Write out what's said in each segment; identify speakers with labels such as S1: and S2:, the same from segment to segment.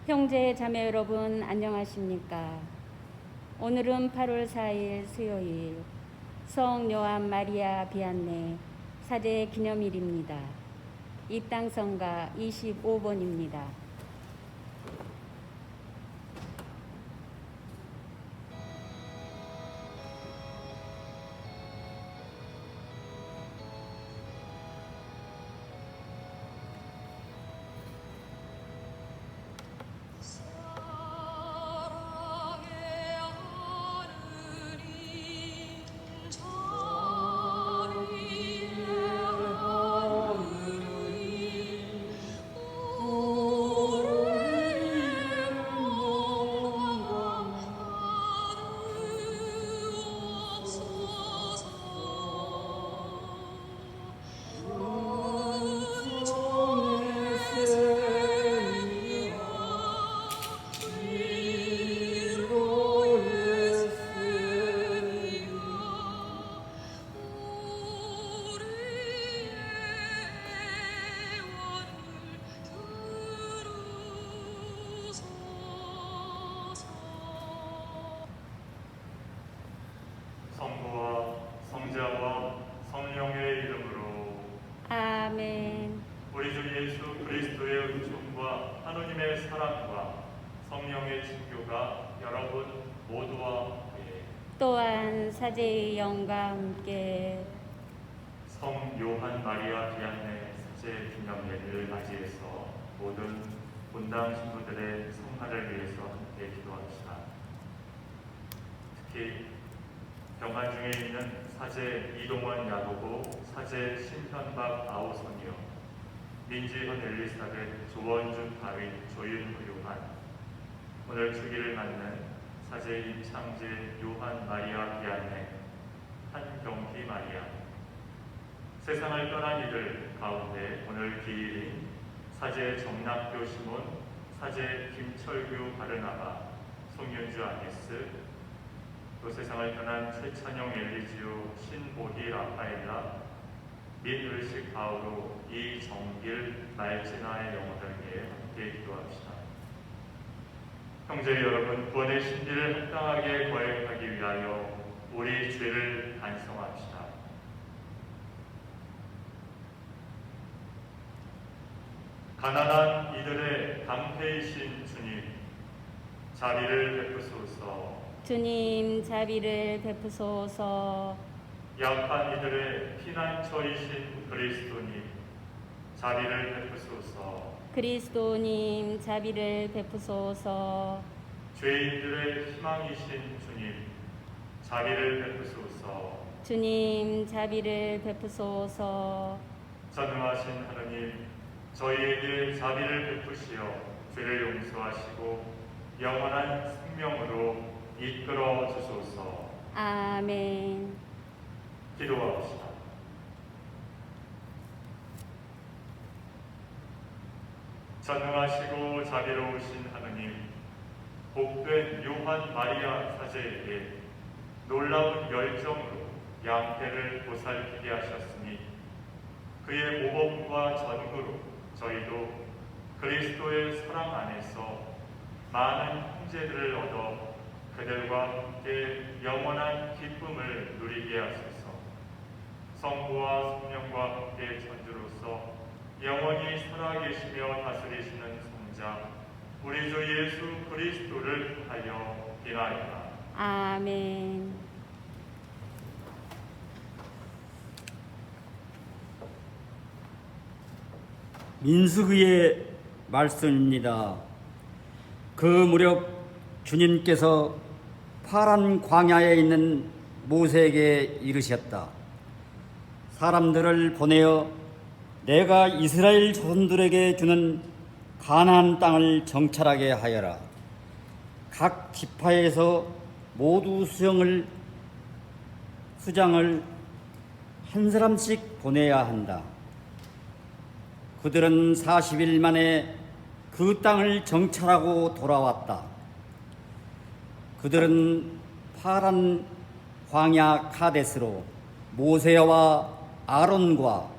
S1: 형제 자매 여러분 안녕하십니까? 오늘은 8월 4일 수요일 성 요한 마리아 비안네 사제 기념일입니다. 입당성가 25번입니다.
S2: 성부와 성자와 성령의 이름으로
S1: 아멘.
S2: 우리 주 예수 그리스도의 은총과 하느님의 사랑과 성령의 친교가 여러분 모두와 함께
S1: 또한 사제의 영과 함께
S2: 성 요한 마리아 비안네 사제 기념일을 맞이해서 모든 본당 신부들의 성화를 위해서 함께 기도합시다. 특히 병환 중에 있는 사제 이동원 야고보, 사제 신현박 아우선이요, 민지현 엘리사벳, 조원준 다윗, 조윤호 요한, 오늘 주기를 맞는 사제 임창재 요한 마리아 비안네, 한경희 마리아, 세상을 떠난 이들 가운데 오늘 기일인 사제 정낙교 시몬, 사제 김철규 바르나바, 송윤주 아니스, 또 세상을 떠난 최찬영 엘리지오, 신보희 라파엘라, 민을식 바오로, 이정길, 말진아의 영혼들에게 함께 기도합시다. 형제 여러분, 구원의 신비를 합당하게 거행하기 위하여 우리 죄를 반성합시다. 가난한 이들의 방패이신 주님, 자비를 베푸소서.
S1: 주님 자비를 베푸소서.
S2: 약한 이들의 피난처이신 그리스도님, 자비를 베푸소서.
S1: 그리스도님 자비를 베푸소서.
S2: 죄인들의 희망이신 주님, 자비를 베푸소서.
S1: 주님 자비를 베푸소서.
S2: 전능하신 하느님, 저희에게 자비를 베푸시어 죄를 용서하시고 영원한 생명으로 이끌어 주소서.
S1: 아멘.
S2: 기도합시다. 전능하시고 자비로우신 하느님, 복된 요한 마리아 사제에게 놀라운 열정으로 양태를 보살피게 하셨으니 그의 모범과 전구로 저희도 그리스도의 사랑 안에서 많은 형제들을 얻어 그들과 함께 영원한 기쁨을 누리게 하소서. 성부와 성령과 함께 천주로서 영원히 살아계시며 다스리시는 성자 우리 주 예수 그리스도를 하여 비나이다.
S1: 아멘.
S3: 민수기의 말씀입니다. 그 무렵 주님께서 파란 광야에 있는 모세에게 이르셨다. 사람들을 보내어 내가 이스라엘 자손들에게 주는 가나안 땅을 정찰하게 하여라. 각 지파에서 모두 수장을 한 사람씩 보내야 한다. 그들은 40일 만에 그 땅을 정찰하고 돌아왔다. 그들은 파란 광야 카데스로 모세와 아론과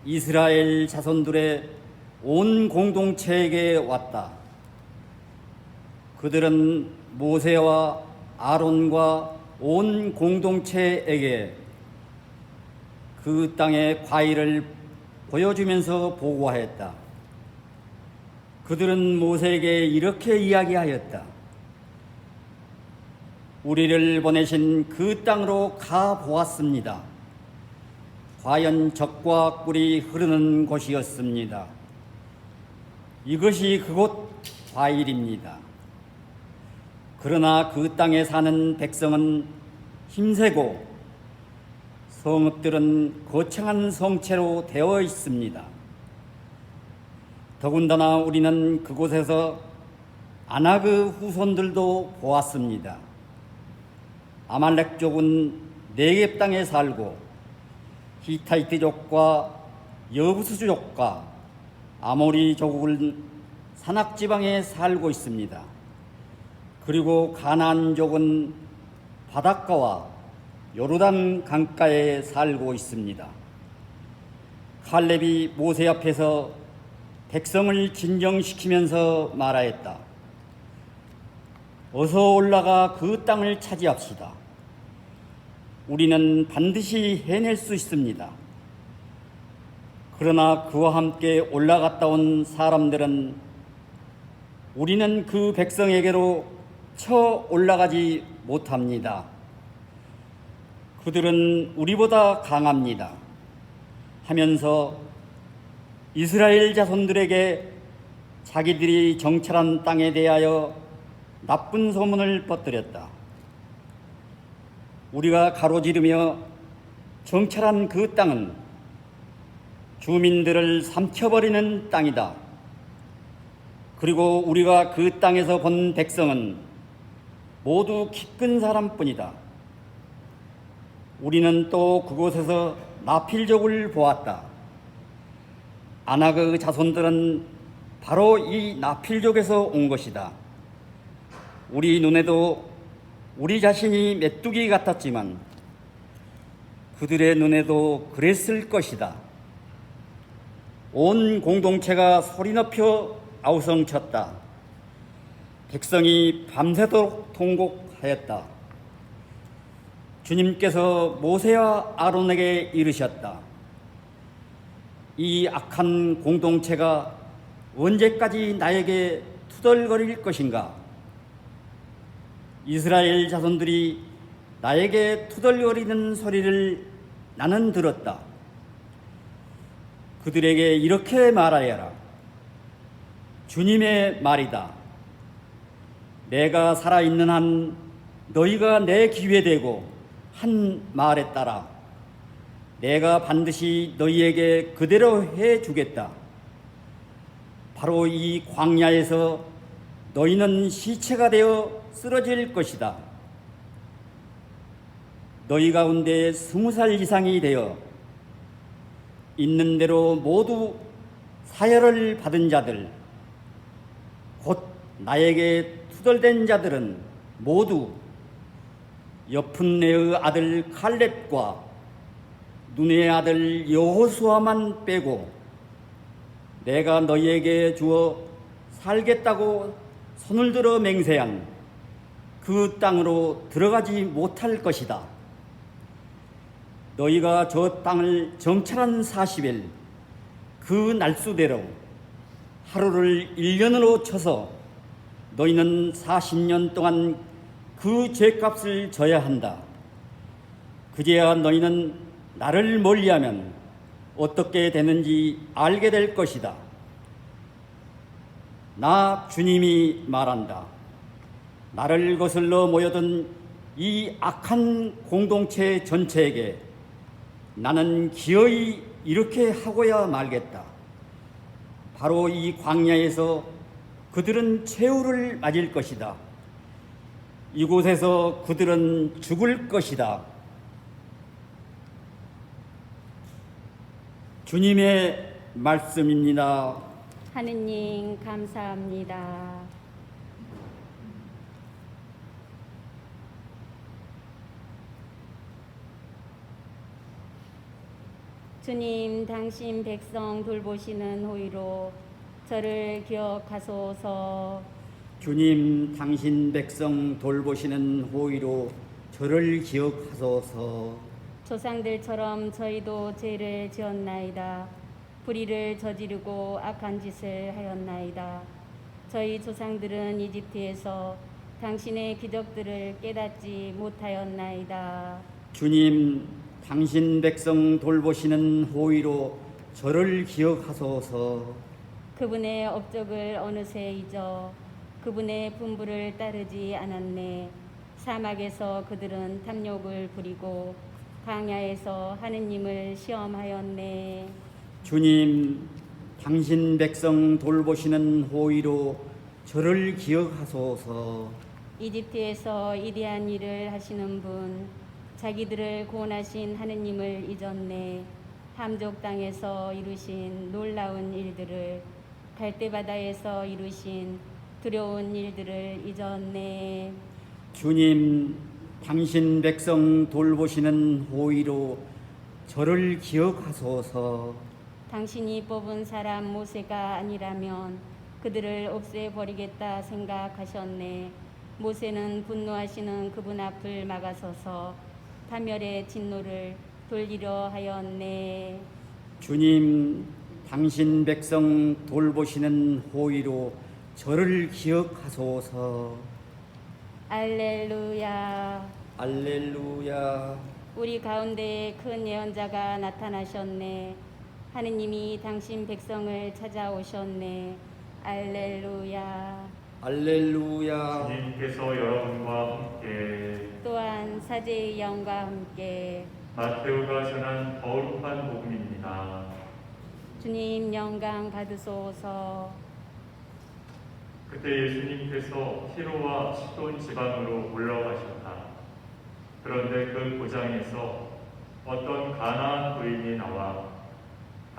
S3: 이스라엘 자손들의 온 공동체에게 왔다. 그들은 모세와 아론과 온 공동체에게 그 땅의 과일을 보여주면서 보고하였다. 그들은 모세에게 이렇게 이야기하였다. 우리를 보내신 그 땅으로 가 보았습니다. 과연 젖과 꿀이 흐르는 곳이었습니다. 이것이 그곳 과일입니다. 그러나 그 땅에 사는 백성은 힘세고 성읍들은 거창한 성체로 되어 있습니다. 더군다나 우리는 그곳에서 아나그 후손들도 보았습니다. 아말렉족은 네겝 땅에 살고 히타이트족과 여부스족과 아모리족은 산악지방에 살고 있습니다. 그리고 가나안족은 바닷가와 요르단 강가에 살고 있습니다. 칼렙이 모세 앞에서 백성을 진정시키면서 말하였다. 어서 올라가 그 땅을 차지합시다. 우리는 반드시 해낼 수 있습니다. 그러나 그와 함께 올라갔다 온 사람들은 우리는 그 백성에게로 쳐 올라가지 못합니다. 그들은 우리보다 강합니다. 하면서 이스라엘 자손들에게 자기들이 정찰한 땅에 대하여 나쁜 소문을 퍼뜨렸다. 우리가 가로지르며 정찰한 그 땅은 주민들을 삼켜버리는 땅이다. 그리고 우리가 그 땅에서 본 백성은 모두 키 큰 사람뿐이다. 우리는 또 그곳에서 나필족을 보았다. 아나그 자손들은 바로 이 나필족에서 온 것이다. 우리 눈에도 우리 자신이 메뚜기 같았지만 그들의 눈에도 그랬을 것이다. 온 공동체가 소리 높여 아우성쳤다. 백성이 밤새도록 통곡하였다. 주님께서 모세와 아론에게 이르셨다. 이 악한 공동체가 언제까지 나에게 투덜거릴 것인가? 이스라엘 자손들이 나에게 투덜거리는 소리를 나는 들었다. 그들에게 이렇게 말하여라. 주님의 말이다. 내가 살아있는 한 너희가 내 귀에 대고 한 말에 따라 내가 반드시 너희에게 그대로 해주겠다. 바로 이 광야에서 너희는 시체가 되어 쓰러질 것이다. 너희 가운데 20살 이상이 되어 있는 대로 모두 사혈을 받은 자들, 곧 나에게 투덜댄 자들은 모두 여푼네의 아들 칼렙과 눈의 아들 여호수아만 빼고 내가 너희에게 주어 살겠다고 손을 들어 맹세한 그 땅으로 들어가지 못할 것이다. 너희가 저 땅을 정찰한 40일 그 날수대로 하루를 1년으로 쳐서 너희는 40년 동안 그 죄값을 져야 한다. 그제야 너희는 나를 멀리하면 어떻게 되는지 알게 될 것이다. 나 주님이 말한다. 나를 거슬러 모여든 이 악한 공동체 전체에게 나는 기어이 이렇게 하고야 말겠다. 바로 이 광야에서 그들은 최후를 맞을 것이다. 이곳에서 그들은 죽을 것이다. 주님의 말씀입니다.
S1: 하느님 감사합니다. 주님, 당신 백성 돌보시는 호의로 저를 기억하소서.
S3: 주님, 당신 백성 돌보시는 호의로 저를 기억하소서.
S1: 조상들처럼 저희도 죄를 지었나이다. 불의를 저지르고 악한 짓을 하였나이다. 저희 조상들은 이집트에서 당신의 기적들을 깨닫지 못하였나이다.
S3: 주님, 당신 백성 돌보시는 호의로 저를 기억하소서.
S1: 그분의 업적을 어느새 잊어 그분의 분부를 따르지 않았네. 사막에서 그들은 탐욕을 부리고 광야에서 하느님을 시험하였네.
S3: 주님, 당신 백성 돌보시는 호의로 저를 기억하소서.
S1: 이집트에서 이대한 일을 하시는 분, 자기들을 구원하신 하느님을 잊었네. 함족 땅에서 이루신 놀라운 일들을, 갈대바다에서 이루신 두려운 일들을 잊었네.
S3: 주님, 당신 백성 돌보시는 호의로 저를 기억하소서.
S1: 당신이 뽑은 사람 모세가 아니라면 그들을 없애버리겠다 생각하셨네. 모세는 분노하시는 그분 앞을 막아서서 파멸의 진노를 돌리려 하였네.
S3: 주님, 당신 백성 돌보시는 호의로 저를 기억하소서.
S1: 알렐루야.
S3: 알렐루야.
S1: 우리 가운데 큰 예언자가 나타나셨네. 하느님이 당신 백성을 찾아오셨네. 알렐루야.
S3: 알렐루야.
S2: 주님께서 여러분과 함께
S1: 또한 사제의 영과 함께
S2: 마테오가 전한 거룩한 복음입니다.
S1: 주님 영광 받으소서.
S2: 그때 예수님께서 티로와 시돈 지방으로 올라가셨다. 그런데 그 고장에서 어떤 가나안 부인이 나와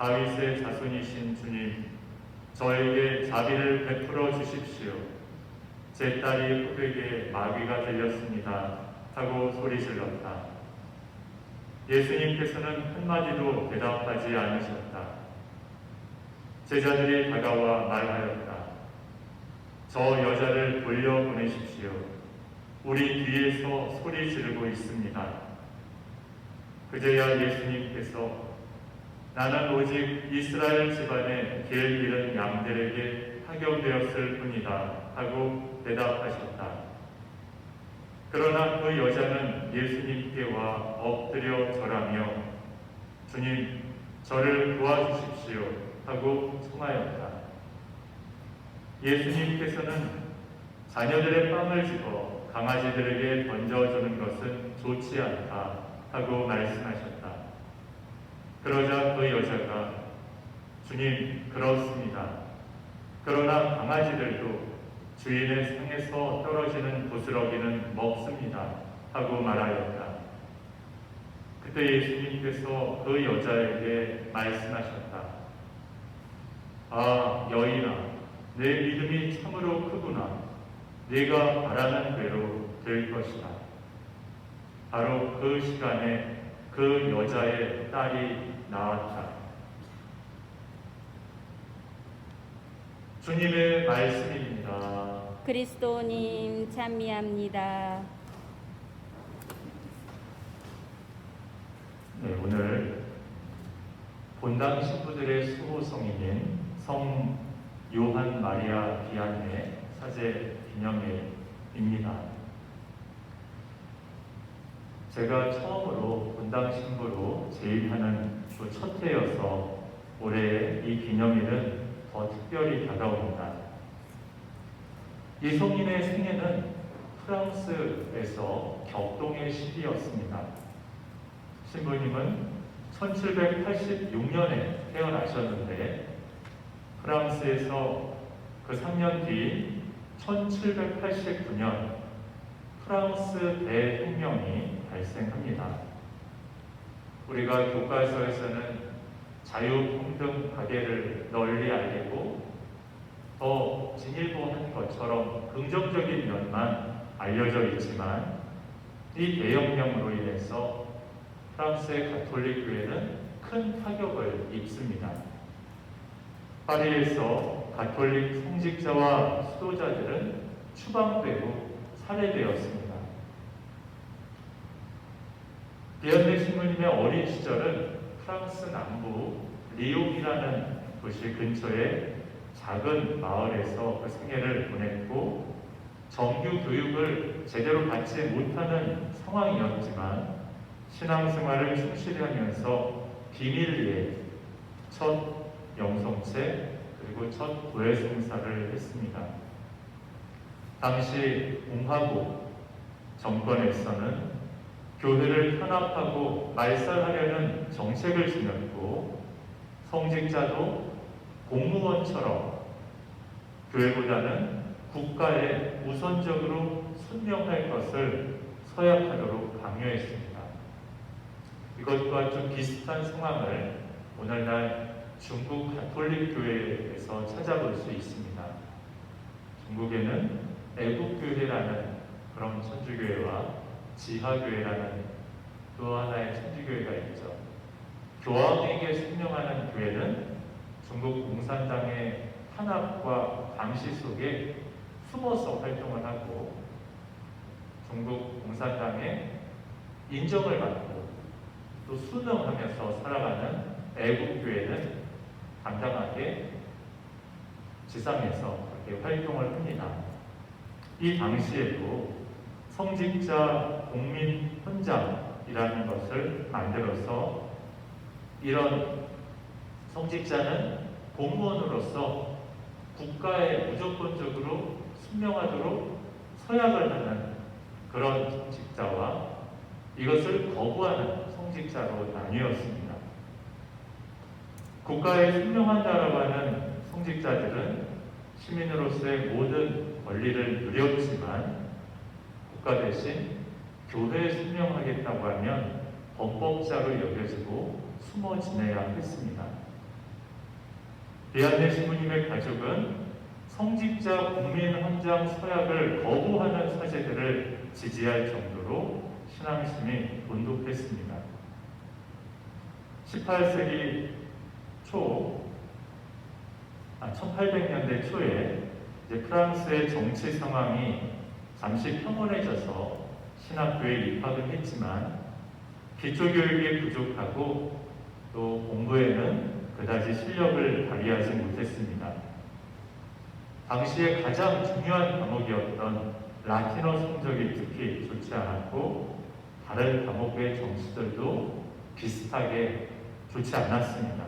S2: 다윗의 자손이신 주님, 저에게 자비를 베풀어 주십시오. 제 딸이 흑에게 마귀가 들렸습니다. 하고 소리질렀다. 예수님께서는 한마디도 대답하지 않으셨다. 제자들이 다가와 말하였다. 저 여자를 돌려보내십시오. 우리 뒤에서 소리 지르고 있습니다. 그제야 예수님께서 나는 오직 이스라엘 집안의 길 잃은 양들에게 파견되었을 뿐이다 하고 대답하셨다. 그러나 그 여자는 예수님께 와 엎드려 절하며 주님, 저를 도와주십시오 하고 청하였다. 예수님께서는 자녀들의 빵을 집어 강아지들에게 던져주는 것은 좋지 않다 하고 말씀하셨다. 그러자 그 여자가 주님, 그렇습니다. 그러나 강아지들도 주인의 상에서 떨어지는 부스러기는 먹습니다 하고 말하였다. 그때 예수님께서 그 여자에게 말씀하셨다. 아, 여인아, 내 믿음이 참으로 크구나. 네가 바라는 대로 될 것이다. 바로 그 시간에 그 여자의 딸이 나왔다. 주님의 말씀입니다.
S1: 그리스도님 찬미합니다.
S2: 네, 오늘 본당 신부들의 수호성인인 성 요한 마리아 비안의 사제 기념일입니다. 제가 처음으로 본당 신부로 재임하는 그 첫 해여서 올해 이 기념일은 더 특별히 다가옵니다. 이 성인의 생애는 프랑스에서 격동의 시기였습니다. 신부님은 1786년에 태어나셨는데 프랑스에서 그 3년 뒤 1789년 프랑스 대혁명이 발생합니다. 우리가 교과서에서는 자유평등 가계를 널리 알리고 더 진일보한 것처럼 긍정적인 면만 알려져 있지만 이 대혁명으로 인해서 프랑스의 가톨릭 교회는 큰 타격을 입습니다. 파리에서 가톨릭 성직자와 수도자들은 추방되고 살해되었습니다. 비안네 신부님의 어린 시절은 프랑스 남부 리옹이라는 도시 근처의 작은 마을에서 그 생애를 보냈고, 정규 교육을 제대로 받지 못하는 상황이었지만 신앙생활을 충실히 하면서 비밀리에 첫 영성체 그리고 첫 고해성사를 했습니다. 당시 공화국 정권에서는 교회를 탄압하고 말살하려는 정책을 지녔고, 성직자도 공무원처럼 교회보다는 국가에 우선적으로 순명할 것을 서약하도록 강요했습니다. 이것과 좀 비슷한 상황을 오늘날 중국 가톨릭 교회에서 찾아볼 수 있습니다. 중국에는 애국교회라는 그런 천주교회와 지하교회라는 또 하나의 천주교회가 있죠. 교황에게 순명하는 교회는 중국 공산당의 탄압과 감시 속에 숨어서 활동을 하고, 중국 공산당의 인정을 받고 또 순응하면서 살아가는 애국교회는 당당하게 지상에서 그렇게 활동을 합니다. 이 당시에도 성직자 공민 헌장이라는 것을 만들어서 이런 성직자는 공무원으로서 국가에 무조건적으로 순명하도록 서약을 하는 그런 성직자와 이것을 거부하는 성직자로 나뉘었습니다. 국가에 순명한다라고 하는 성직자들은 시민으로서의 모든 권리를 누렸지만, 국가 대신 교회에 순명하겠다고 하면 범법자로 여겨지고 숨어 지내야 했습니다. 비안네 신부님의 가족은 성직자 국민헌장 서약을 거부하는 사제들을 지지할 정도로 신앙심이 돈독했습니다. 18세기 초, 1800년대 초에 이제 프랑스의 정치 상황이 잠시 평온해져서 신학교에 입학을 했지만 기초교육이 부족하고 또 공부에는 그다지 실력을 발휘하지 못했습니다. 당시에 가장 중요한 과목이었던 라틴어 성적이 특히 좋지 않았고, 다른 과목의 점수들도 비슷하게 좋지 않았습니다.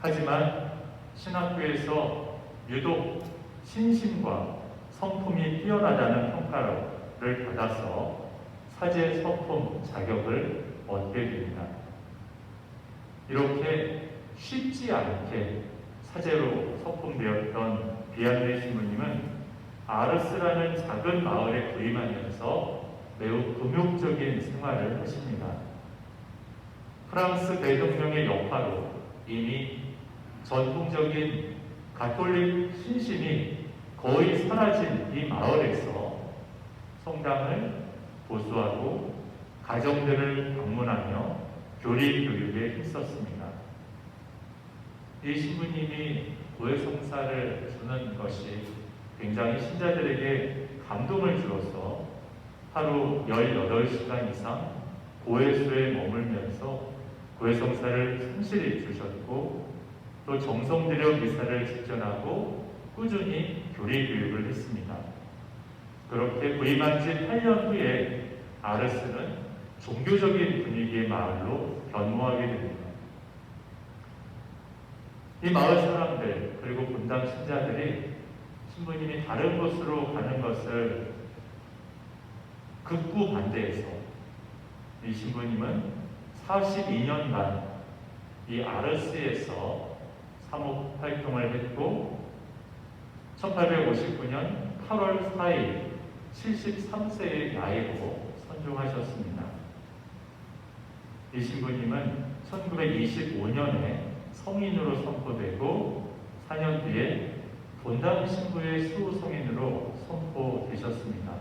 S2: 하지만 신학교에서 유독 신심과 성품이 뛰어나다는 평가를 받아서 사제 서품 자격을 얻게 됩니다. 이렇게 쉽지 않게 사제로 서품되었던 비안네 신부님은 아르스라는 작은 마을에 부임하면서 매우 금욕적인 생활을 하십니다. 프랑스 대통령의 여파로 이미 전통적인 가톨릭 신심이 거의 사라진 이 마을에서 성당을 보수하고 가정들을 방문하며 교리 교육에 힘썼습니다. 이 신부님이 고해성사를 주는 것이 굉장히 신자들에게 감동을 주어서 하루 18시간 이상 고해수에 머물면서 고해성사를 성실히 주셨고, 또 정성 들여 미사를 직전하고 꾸준히 교리 교육을 했습니다. 그렇게 부임한 지 8년 후에 아르스는 종교적인 분위기의 마을로 변모하게 됩니다. 이 마을 사람들 그리고 본당 신자들이 신부님이 다른 곳으로 가는 것을 극구 반대해서 이 신부님은 42년간 이 아르스에서 사목 활동을 했고, 1859년 8월 4일 73세의 나이로 선종하셨습니다. 이 신부님은 1925년에 성인으로 선포되고 4년 뒤에 본당 신부의 수성인으로 선포되셨습니다.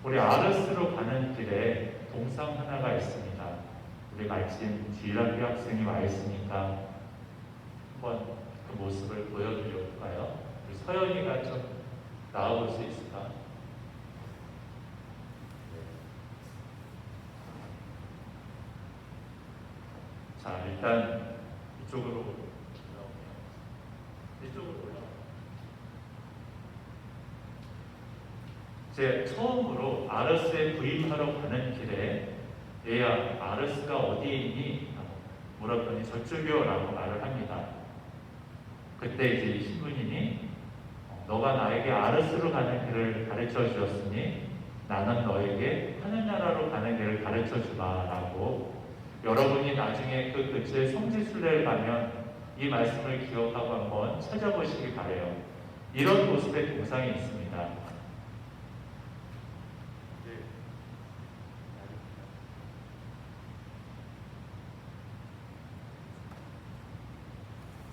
S2: 우리 아르스로 가는 길에 동상 하나가 있습니다. 우리 마침 주일학교 학생이 와 있으니까 한번 그 모습을 보여드릴까요? 우리 서연이가 좀 나와볼 수 있을까? 자, 일단 이쪽으로 올라오면 이쪽으로 올라오면 제 처음으로 아르스에 구입하러 가는 길에 얘야 아르스가 어디에 있니? 물었더니 저쪽이요 라고 말을 합니다. 그때 이제 이 신부님이 너가 나에게 아르스로 가는 길을 가르쳐 주었으니 나는 너에게 하늘나라로 가는 길을 가르쳐 주마 라고 여러분이 나중에 그 근처에 성지순례를 가면 이 말씀을 기억하고 한번 찾아보시기 바래요. 이런 모습의 동상이 있습니다.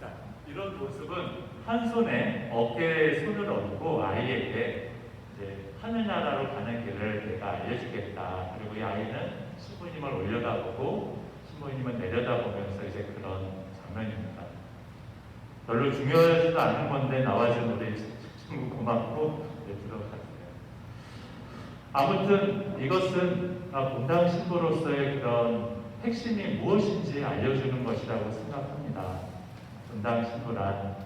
S2: 자, 이런 모습은 한 손에 어깨에 손을 얹고 아이에게 이제 하늘나라로 가는 길을 내가 알려주겠다. 그리고 이 아이는 신부님을 올려다보고 신부님은 내려다보면서 이제 그런 장면입니다. 별로 중요하지도 않은 건데 나와준 우리 친구 고맙고 들어갔어요. 아무튼 이것은 본당 신부로서의 그런 핵심이 무엇인지 알려주는 것이라고 생각합니다. 본당 신부란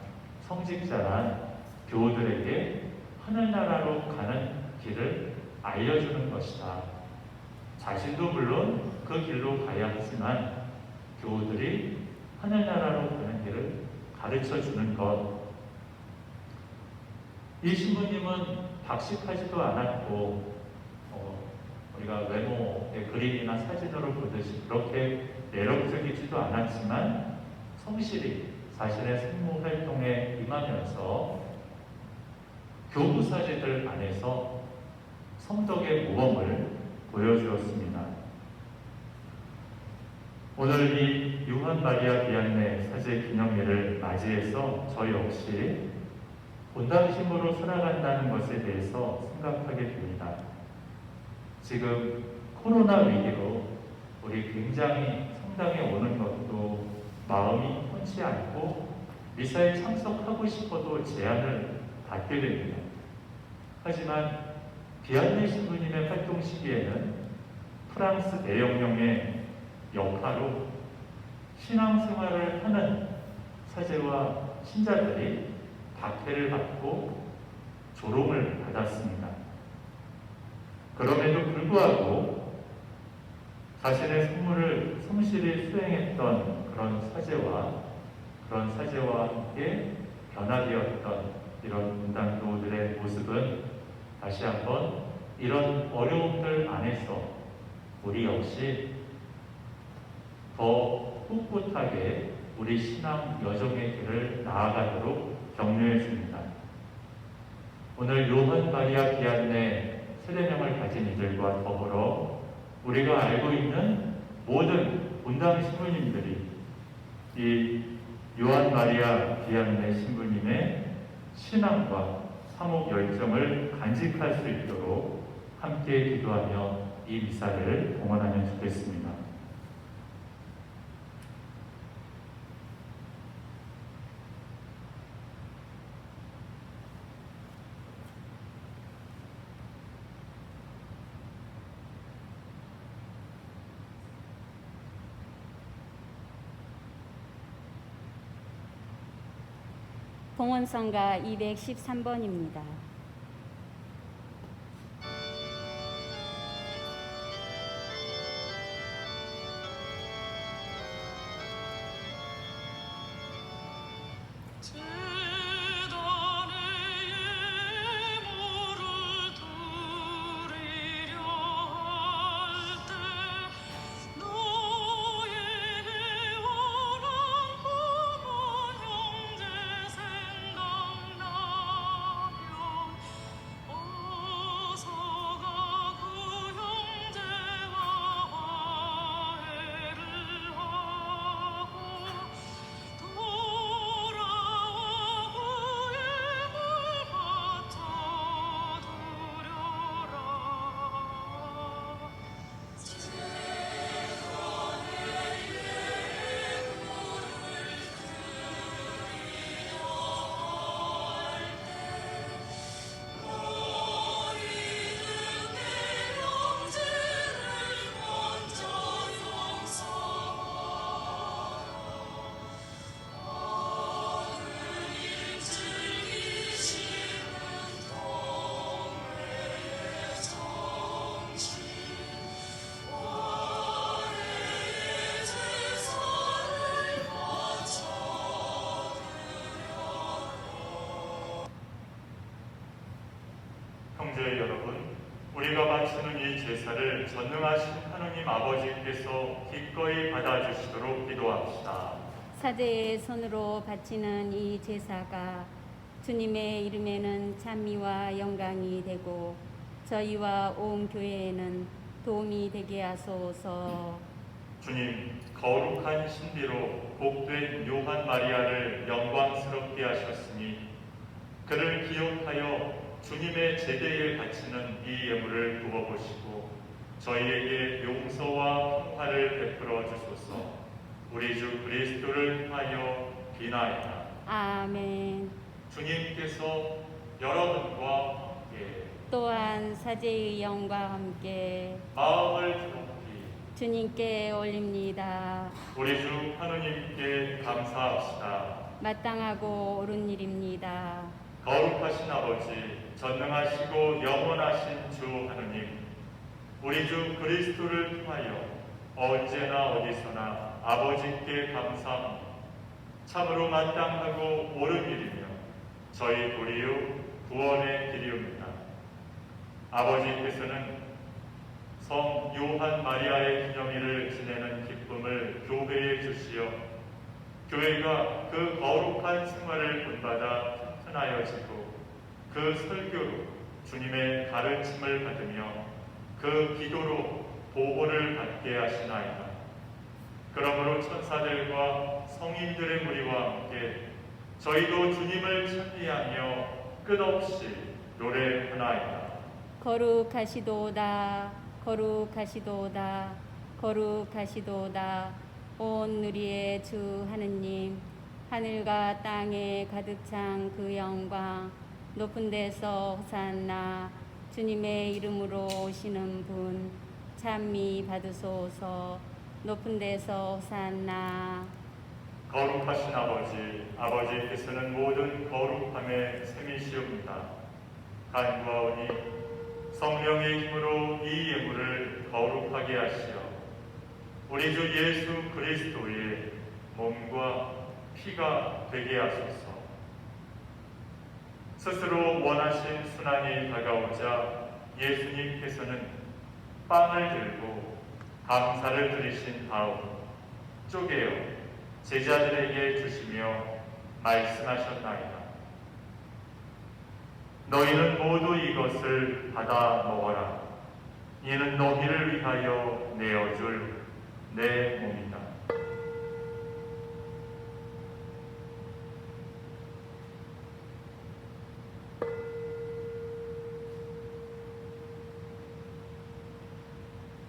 S2: 성직자란 교우들에게 하늘나라로 가는 길을 알려주는 것이다. 자신도 물론 그 길로 가야 하지만 교우들이 하늘나라로 가는 길을 가르쳐주는 것. 이 신부님은 박식하지도 않았고 우리가 외모의 그림이나 사진으로 보듯이 그렇게 내력적이지도 않았지만 성실히 자신의 생모 활동에 임하면서 교부사제들 안에서 성덕의 모범을 보여주었습니다. 오늘 이 요한 마리아 비안네 사제 기념일을 맞이해서 저희 역시 본당심으로 살아간다는 것에 대해서 생각하게 됩니다. 지금 코로나 위기로 우리 굉장히 성당에 오는 것도 마음이 편치 않고 미사에 참석하고 싶어도 제한을 받게 됩니다. 하지만 비안네 신부님의 활동 시기에는 프랑스 대혁명의 역사로 신앙생활을 하는 사제와 신자들이 박해를 받고 조롱을 받았습니다. 그럼에도 불구하고 자신의 성물을 성실히 수행했던 그런 사제와 함께 변화되었던 이런 분당 교우들의 모습은 다시 한번 이런 어려움들 안에서 우리 역시 더 꿋꿋하게 우리 신앙 여정의 길을 나아가도록 격려해 줍니다. 오늘 요한 마리아 비안네 세례명을 가진 이들과 더불어 우리가 알고 있는 모든 본당 신부님들이 이 요한 마리아 비안네 신부님의 신앙과 사목 열정을 간직할 수 있도록 함께 기도하며 이 미사를 봉헌하면 좋겠습니다.
S1: 봉헌성가 213번입니다.
S2: 우리가 바치는 이 제사를 전능하신 하느님 아버지께서 기꺼이 받아주시도록 기도합시다.
S1: 사제의 손으로 바치는 이 제사가 주님의 이름에는 찬미와 영광이 되고 저희와 온 교회에는 도움이 되게 하소서.
S2: 주님, 거룩한 신비로 복된 요한 마리아를 영광스럽게 하셨으니 그를 기억하여 주님의 제대에 바치는 이 예물을 부어보시고 저희에게 용서와 평화를 베풀어 주소서. 우리 주 그리스도를 통하여 비나이다.
S1: 아멘.
S2: 주님께서 여러분과 함께
S1: 또한 사제의 영과 함께
S2: 마음을 높이
S1: 주님께 올립니다.
S2: 우리 주 하느님께 감사합시다.
S1: 마땅하고 옳은 일입니다.
S2: 거룩하신 아버지, 전능하시고 영원하신 주 하느님, 우리 주 그리스도를 통하여 언제나 어디서나 아버지께 감사합니다. 참으로 마땅하고 옳은 일이며 저희 도리요 구원의 길이옵니다. 아버지께서는 성 요한 마리아의 기념일을 지내는 기쁨을 교회에 주시어 교회가 그 거룩한 생활을 본받아 튼튼하여지고 그 설교로 주님의 가르침을 받으며 그 기도로 보호를 받게 하시나이다. 그러므로 천사들과 성인들의 무리와 함께 저희도 주님을 찬미하며 끝없이 노래하나이다.
S1: 거룩하시도다, 거룩하시도다, 거룩하시도다. 온 누리의 주 하느님, 하늘과 땅에 가득 찬 그 영광, 높은 데서 호산나. 주님의 이름으로 오시는 분 찬미 받으소서. 높은 데서 호산나.
S2: 거룩하신 아버지, 아버지께서는 모든 거룩함의 셈이시옵니다. 간구하오니 성령의 힘으로 이 예물을 거룩하게 하시어 우리 주 예수 그리스도의 몸과 피가 되게 하소서. 스스로 원하신 순환이 다가오자 예수님께서는 빵을 들고 감사를 드리신 다음 쪼개어 제자들에게 주시며 말씀하셨나이다. 너희는 모두 이것을 받아 먹어라. 이는 너희를 위하여 내어줄 내 몸이다.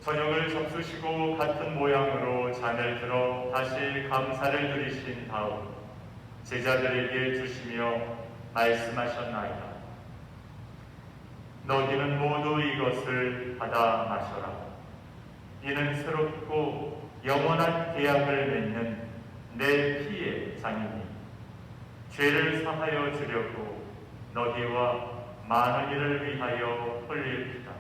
S2: 저녁을 접수시고 같은 모양으로 잔을 들어 다시 감사를 드리신 다음 제자들에게 주시며 말씀하셨나이다. 너희는 모두 이것을 받아 마셔라. 이는 새롭고 영원한 계약을 맺는 내 피의 잔이니 죄를 사하여 주려고 너희와 많은 이를 위하여 흘릴 피다.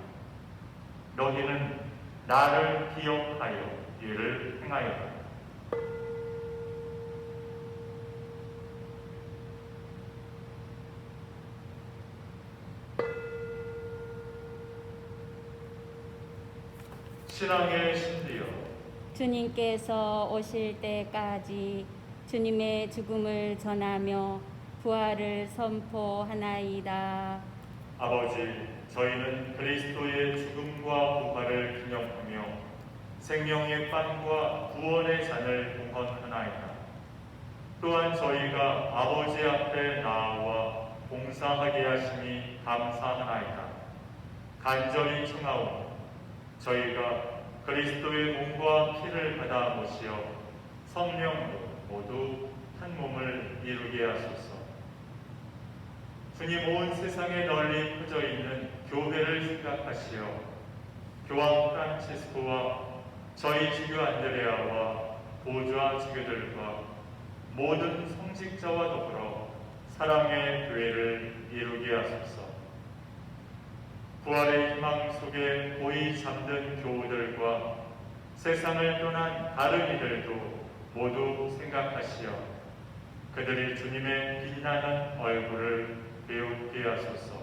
S2: 너희는 나를 기억하여 이를 행하여라. 신앙의 신비여,
S1: 주님께서 오실 때까지 주님의 죽음을 전하며 부활을 선포하나이다.
S2: 아버지, 저희는 그리스도의 죽음과 부활을 기념하며 생명의 빵과 구원의 잔을 봉헌하나이다. 또한 저희가 아버지 앞에 나아와 봉사하게 하시니 감사하나이다. 간절히 청하오니 저희가 그리스도의 몸과 피를 받아 모시어 성령으로 모두 한 몸을 이루게 하소서. 주님, 온 세상에 널리 퍼져 있는 교회를 생각하시어 교황 프란치스코와 저희 지교 안드레아와 보좌 지교들과 모든 성직자와 더불어 사랑의 교회를 이루게 하소서. 부활의 희망 속에 고이 잠든 교우들과 세상을 떠난 다른 이들도 모두 생각하시어 그들이 주님의 빛나는 얼굴을 배우게 하소서.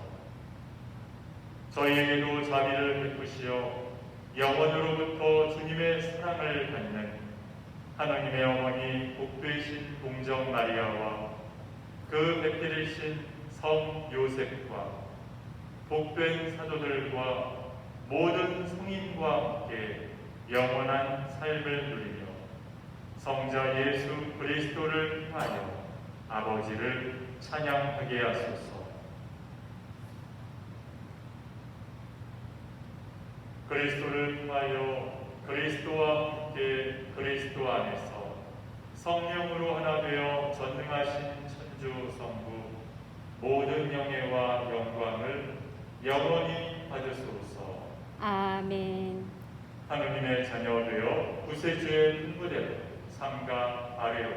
S2: 저희에게도 자비를 베푸시어 영원으로부터 주님의 사랑을 받는 하나님의 어머니 복되신 동정 마리아와 그 배필이신 성 요셉과 복된 사도들과 모든 성인과 함께 영원한 삶을 누리며 성자 예수 그리스도를 통하여 아버지를 찬양하게 하소서. 그리스도를 통하여 그리스도와 함께 그리스도 안에서 성령으로 하나 되어 전능하신 천주 성부 모든 영예와 영광을 영원히 받으소서.
S1: 아멘.
S2: 하느님의 자녀 되어 구세주의 분부대로 삼가 아래로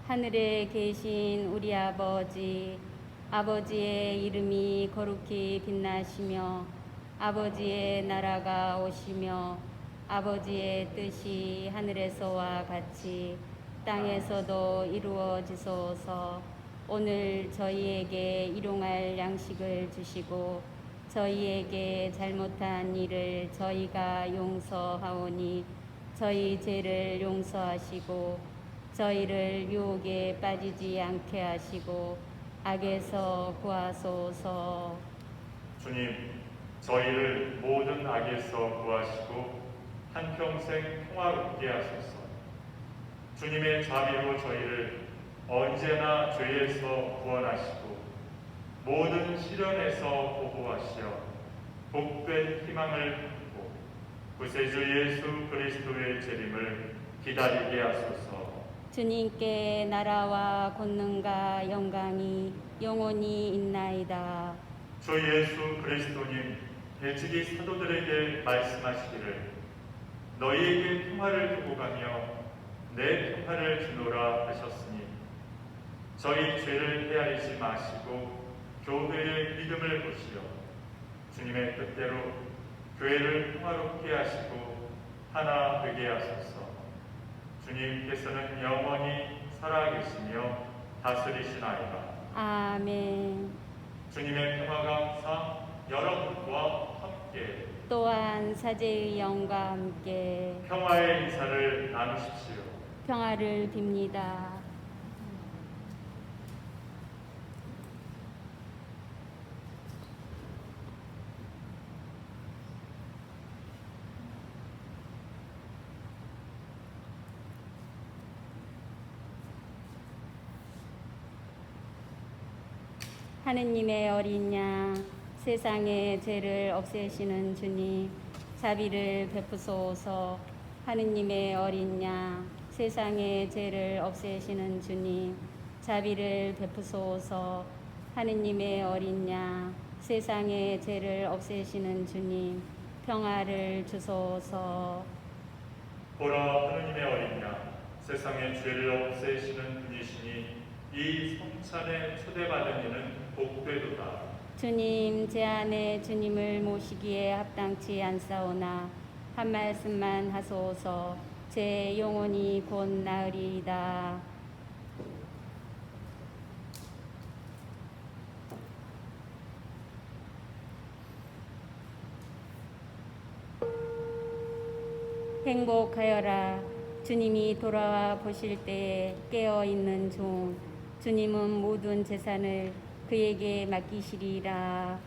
S1: 하늘에 계신 우리 아버지, 아버지의 이름이 거룩히 빛나시며 아버지의 나라가 오시며 아버지의 뜻이 하늘에서와 같이 땅에서도 이루어지소서. 오늘 저희에게 일용할 양식을 주시고 저희에게 잘못한 일을 저희가 용서하오니 저희 죄를 용서하시고 저희를 유혹에 빠지지 않게 하시고 악에서 구하소서.
S2: 주님, 저희를 모든 악에서 구하시고 한평생 평화롭게 하소서. 주님의 자비로 저희를 언제나 죄에서 구원하시고 모든 시련에서 보호하시어 복된 희망을 품고 구세주 예수 그리스도의 재림을 기다리게 하소서.
S1: 주님께 나라와 권능과 영광이 영원히 있나이다.
S2: 주 예수 그리스도님, 일찍이 사도들에게 말씀하시기를 너희에게 평화를 두고 가며 내 평화를 주노라 하셨으니 저희 죄를 헤아리지 마시고 교회의 믿음을 보시어 주님의 뜻대로 교회를 평화롭게 하시고 하나 되게 하소서. 주님께서는 영원히 살아계시며 다스리시나이다.
S1: 아멘.
S2: 주님의 평화가 항상 여러분과 함께
S1: 또한 사제의 영과 함께
S2: 평화의 인사를 나누십시오.
S1: 평화를 빕니다. 하느님의 어린 양, 세상의 죄를 없애시는 주님, 자비를 베푸소서. 하느님의 어린 양, 세상의 죄를 없애시는 주님, 자비를 베푸소서. 하느님의 어린 양, 세상의 죄를 없애시는 주님, 평화를 주소서.
S2: 보라, 하느님의 어린 양, 세상의 죄를 없애시는 분이시니 이 성찬에 초대받은 이는 복되도다.
S1: 주님, 제 안에 주님을 모시기에 합당치 않사오나 한 말씀만 하소서. 제 영혼이 곧 나으리이다. 행복하여라. 주님이 돌아와 보실 때에 깨어있는 종, 주님은 모든 재산을 그에게 맡기시리라.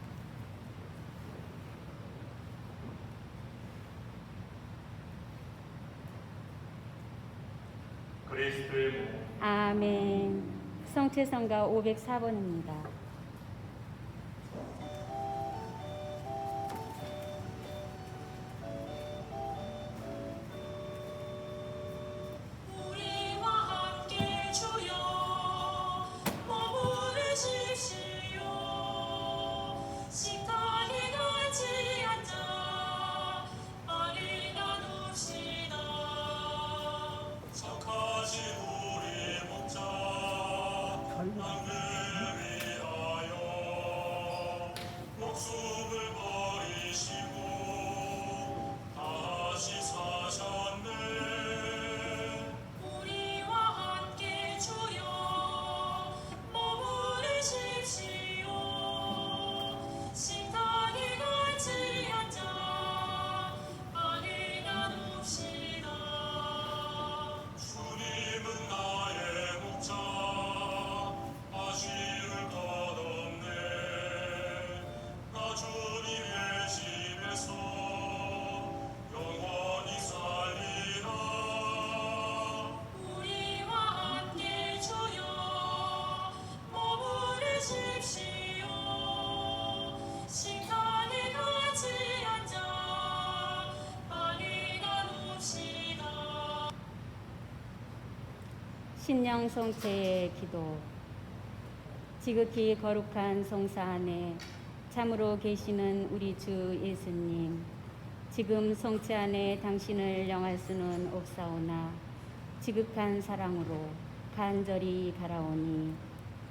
S2: 그리스도의 몸,
S1: 아멘. 성체성가 504번입니다.
S4: 우리와 함께 주여 머무르십시오. 식탁에 같이 앉아 말이 나눕시다. 착하신 우리 목자 하늘 위하여
S1: 신령 성체의 기도. 지극히 거룩한 성사 안에 참으로 계시는 우리 주 예수님, 지금 성체 안에 당신을 영할 수는 없사오나 지극한 사랑으로 간절히 바라오니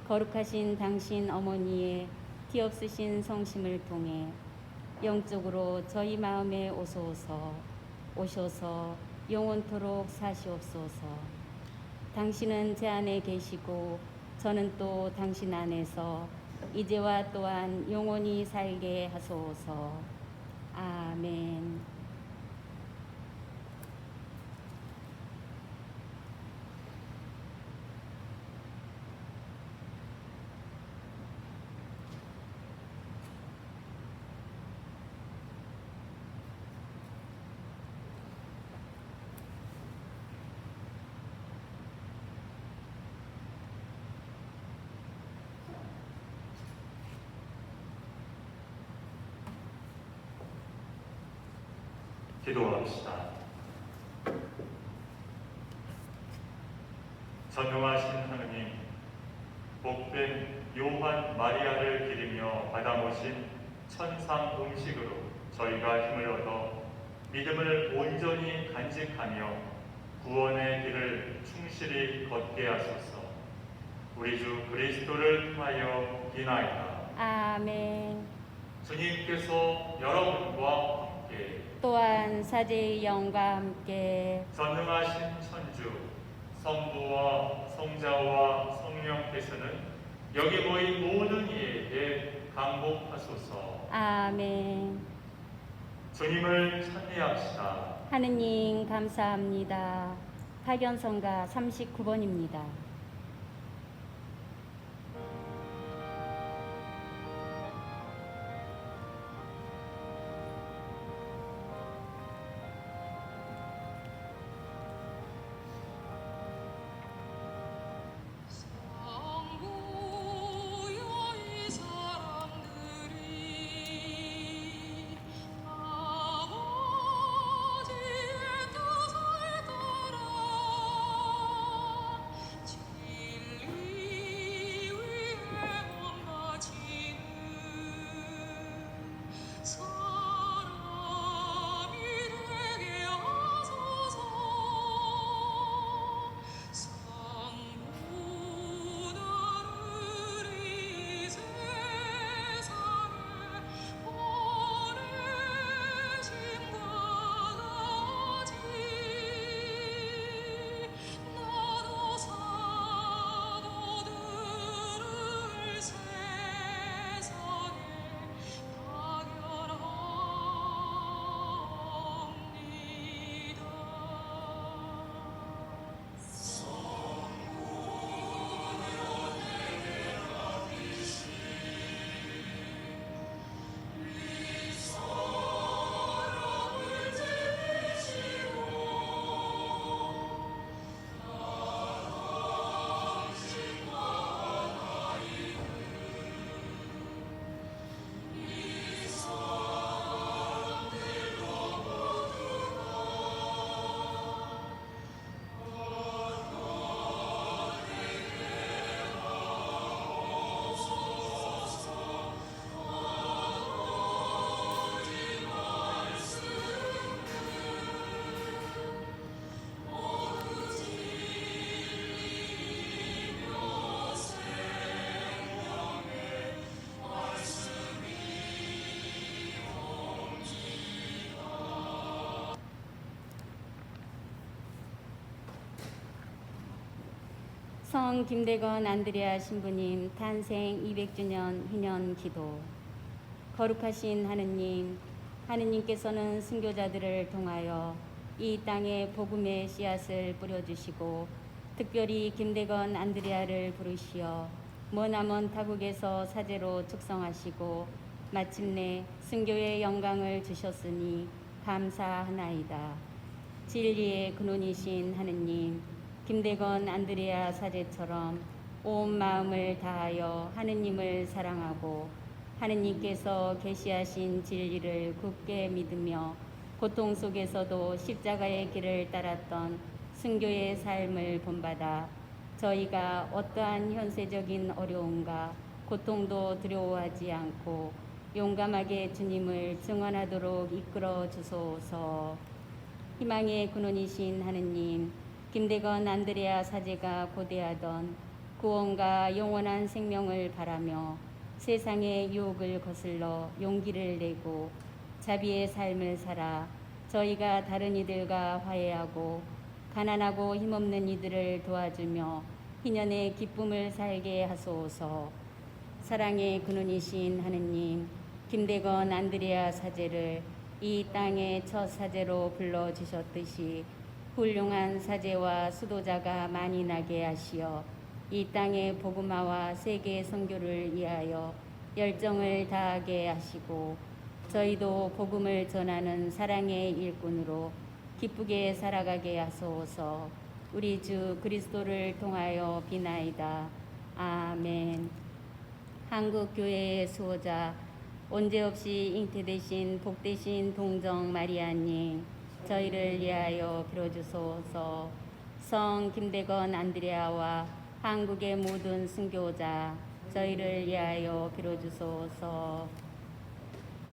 S1: 거룩하신 당신 어머니의 티없으신 성심을 통해 영적으로 저희 마음에 오셔서 영원토록 사시옵소서. 당신은 제 안에 계시고 저는 또 당신 안에서 이제와 또한 영원히 살게 하소서. 아멘.
S2: 기도합시다. 전능하신 하느님, 복된 요한 마리아를 기리며 받아모신 천상 음식으로 저희가 힘을 얻어 믿음을 온전히 간직하며 구원의 길을 충실히 걷게 하소서. 우리 주 그리스도를 통하여 기나이다.
S1: 아멘.
S2: 주님께서 여러분과 함께
S1: 또한 사제의 영과 함께
S2: 전능하신 천주 성부와 성자와 성령께서는 여기 모인 모든 이에게 강복하소서.
S1: 아멘.
S2: 주님을 찬미합시다.
S1: 하느님 감사합니다. 파견성가 39번입니다.
S4: 성부여 이 사람들이 아버지의 뜻을 따라 진리 위에 몸바치는 사람이 되게 하소서. 성부 나를 이 세상에 보내심과 같이 나도 사도들을 세상에 파견하옵니다.
S1: 성 김대건 안드레아 신부님 탄생 200주년 희년 기도. 거룩하신 하느님, 하느님께서는 순교자들을 통하여 이 땅에 복음의 씨앗을 뿌려주시고 특별히 김대건 안드레아를 부르시어 머나먼 타국에서 사제로 축성하시고 마침내 순교의 영광을 주셨으니 감사하나이다. 진리의 근원이신 하느님, 김대건 안드레아 사제처럼 온 마음을 다하여 하느님을 사랑하고 하느님께서 계시하신 진리를 굳게 믿으며 고통 속에서도 십자가의 길을 따랐던 순교의 삶을 본받아 저희가 어떠한 현세적인 어려움과 고통도 두려워하지 않고 용감하게 주님을 증언하도록 이끌어 주소서. 희망의 근원이신 하느님, 김대건 안드레아 사제가 고대하던 구원과 영원한 생명을 바라며 세상의 유혹을 거슬러 용기를 내고 자비의 삶을 살아 저희가 다른 이들과 화해하고 가난하고 힘없는 이들을 도와주며 희년의 기쁨을 살게 하소서. 사랑의 근원이신 하느님, 김대건 안드레아 사제를 이 땅의 첫 사제로 불러주셨듯이 훌륭한 사제와 수도자가 많이 나게 하시어 이 땅의 복음화와 세계 선교를 위하여 열정을 다하게 하시고 저희도 복음을 전하는 사랑의 일꾼으로 기쁘게 살아가게 하소서. 우리 주 그리스도를 통하여 비나이다. 아멘. 한국교회의 수호자 언제 없이 잉태되신 복되신 동정 마리아님, 저희를 위하여 빌어주소서. 성 김대건 안드레아와 한국의 모든 순교자, 저희를 위하여 빌어주소서.